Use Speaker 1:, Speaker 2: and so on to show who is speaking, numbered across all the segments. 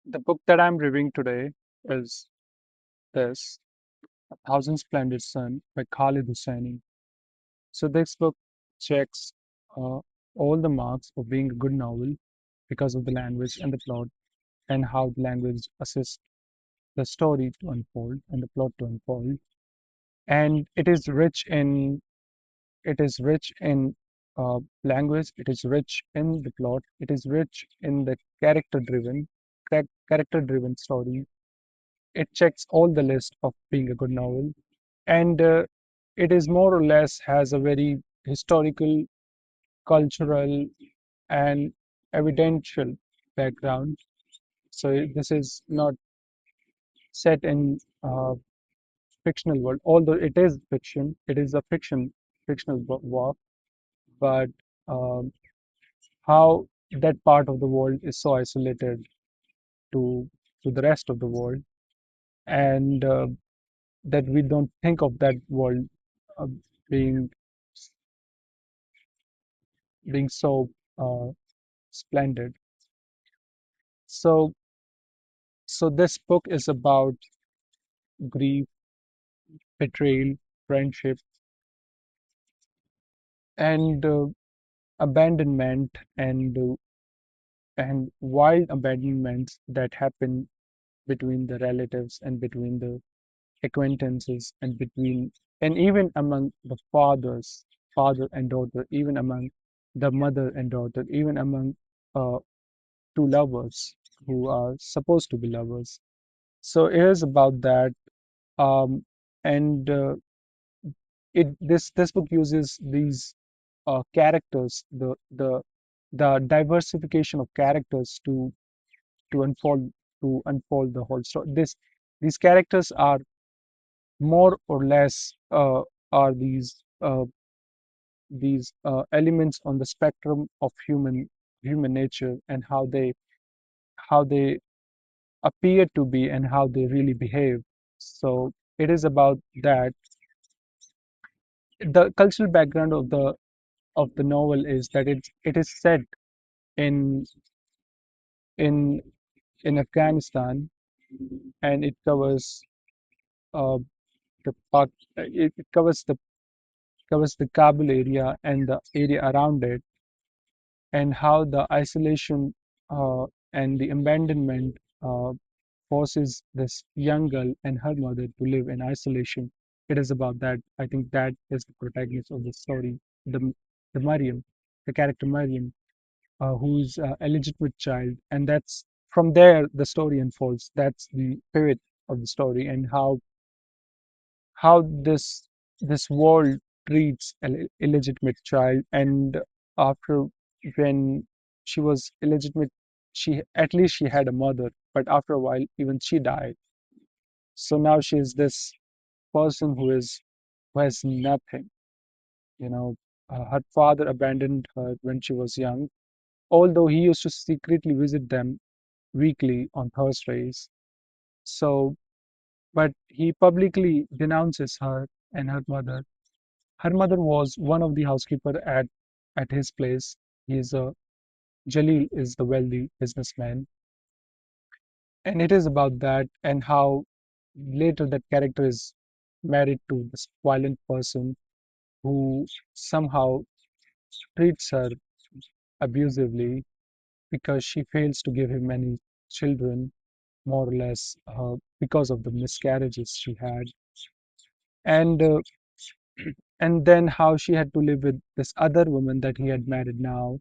Speaker 1: The book that I'm reviewing today is this A Thousand Splendid Sun by Khaled Hosseini. So this book checks uh, all the marks of being a good novel because of the language and the plot and how the language assists the story to unfold and the plot to unfold. And it is rich in language, it is rich in the plot, it is rich in the character driven story. It checks all the list of being a good novel, and it is more or less has a very historical, cultural, and evidential background. So this is not set in fictional world, although it is fiction. It is a fictional work, but um, how that part of the world is so isolated to to the rest of the world, and that we don't think of that world uh, being being so uh, splendid. So, so this book is about grief, betrayal, friendship, and abandonment, and wild abandonments that happen between the relatives and between the acquaintances and between and even among the father and daughter, even among the mother and daughter, even among uh, two lovers who are supposed to be lovers. So it is about that, and this book uses these characters, the diversification of characters to unfold to unfold the whole story. These characters are more or less are these elements on the spectrum of human nature, and how they appear to be and how they really behave. So it is about that. The cultural background of the novel is that it is set in in in Afghanistan, and it covers uh, the part it covers the Kabul area and the area around it, and how the isolation and the abandonment forces this young girl and her mother to live in isolation. It is about that. I think that is the protagonist of the story, the Mariam, the character Mariam, who's a legitimate child, and that's from there the story unfolds. That's the pivot of the story, and how this world treats an illegitimate child. And after, when she was illegitimate, she at least she had a mother, but after a while even she died. So now she is this person who has nothing, you know. Her father abandoned her when she was young, although he used to secretly visit them weekly on Thursdays. So, but he publicly denounces her and her mother. Her mother was one of the housekeeper at his place. He is a Jalil is the wealthy businessman, and it is about that, and how later that character is married to this violent person who somehow treats her abusively because she fails to give him any children, more or less, because of the miscarriages she had, and and then how she had to live with this other woman that he had married now,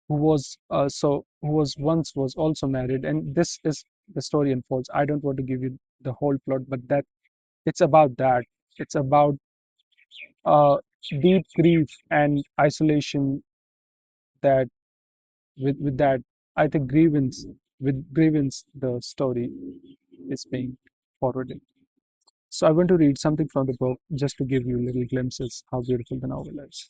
Speaker 1: who was once was also married. And this is the story unfolds. I don't want to give you the whole plot, but that it's about that. It's about uh, deep grief and isolation, that with that, I think grievance the story is being forwarded. So I want to read something from the book just to give you little glimpses how beautiful the novel is.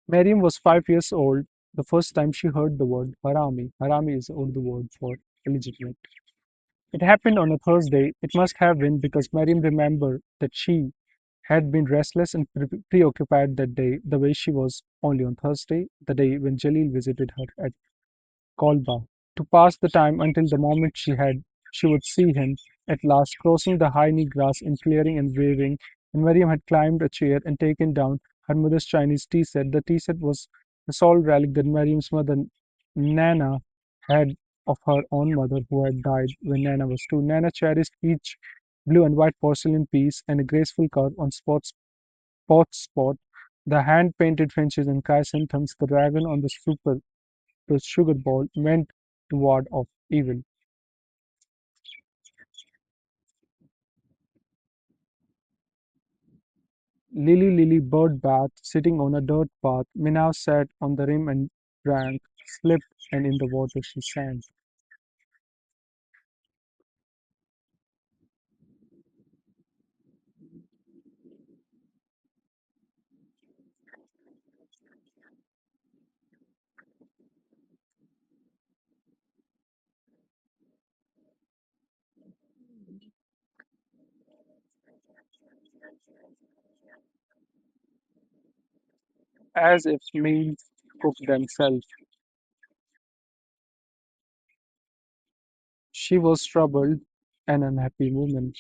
Speaker 1: Mariam was 5 years old the first time she heard the word harami. Harami is the Urdu word for illegitimate. It happened on a Thursday. It must have been because Mariam remembered that she had been restless and preoccupied that day, the way she was only on Thursday, the day when Jalil visited her at Kolba, to pass the time until the moment she would see him at last crossing the high knee grass in clearing and waving, and Miriam had climbed a chair and taken down her mother's Chinese tea set. The tea set was the sole relic that Miriam's mother Nana had of her own mother who had died when Nana was two. Nana cherished each blue and white porcelain piece and a graceful curve on spot, the hand-painted finches and chrysanthemums, the dragon on the sugar bowl meant to ward off evil. Lily Lily bird bath, sitting on a dirt path, Minaw sat on the rim and drank, slipped, and in the water she sank. As if meals cook themselves. She was troubled, an unhappy woman.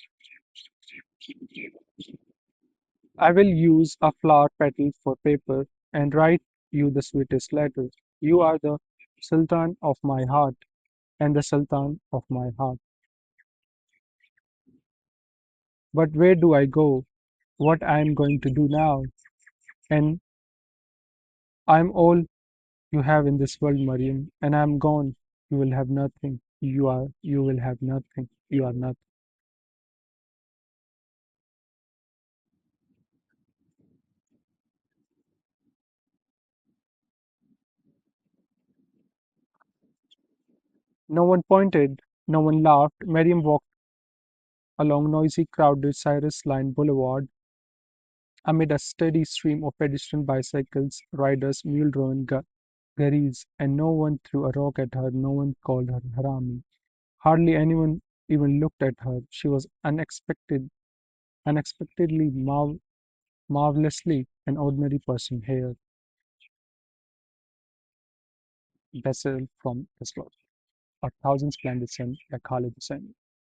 Speaker 1: I will use a flower petal for paper and write you the sweetest letter. You are the Sultan of my heart and the Sultan of my heart. But where do I go? What I am going to do now? And I am all you have in this world, Mariam, and I am gone. You will have nothing. You will have nothing. You are nothing. No one pointed, no one laughed. Mariam walked along noisy, crowded Cyrus Line Boulevard amid a steady stream of pedestrian bicycles, riders, mule-drawn gharries, and no one threw a rock at her, no one called her Harami. Hardly anyone even looked at her. She was unexpectedly, marvelously an ordinary person here. Bessel from this world. A Thousand Splendid Sun by Khaled Hosseini.